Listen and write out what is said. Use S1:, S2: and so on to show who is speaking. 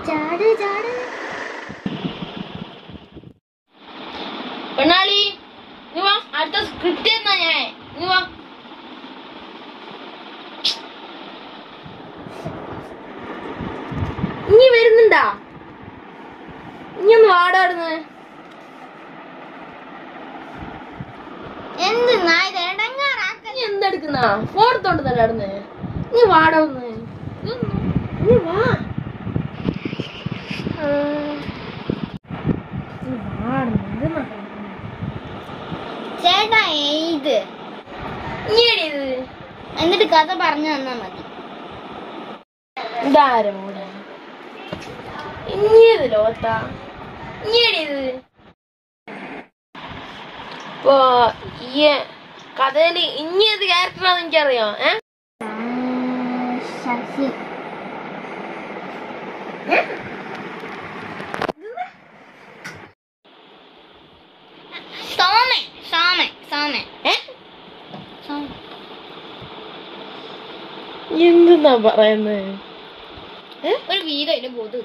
S1: ചാട് ചാട്.
S2: പെണ്ണാളി നീ വാ, അടുത്ത സ്ക്രിപ്റ്റ് എന്നാ ഞാൻ. നീ വാ. ഇനി വരുന്നുണ്ടാ? ഇനി ഒന്ന് വാടാടുന്ന്.
S1: എന്തെന്നാ ഇത് ഇടങ്ങാറാക്ക?
S2: നീ എന്തെടുക്കുന്ന? ഫോർത്തോണ്ട് തന്നെ അടുന്ന്. നീ വാടാന്ന്. നീ വാ.
S1: ചേട്ടാ ഇത് എന്നിട്ട് കഥ പറഞ്ഞു തന്നാ മതി.
S2: ഇതാരും ഇനിയത് ലോത്ത ഇനിയത് ഇപ്പൊ ഈ കഥയില് ഇനിയത് ക്യാരക്ടറാന്ന് എനിക്കറിയാം.
S1: ശശി.
S2: എന്തെന്നാ പറയുന്നത്?
S1: ഒരു വീട് അതിന്റെ ബോധം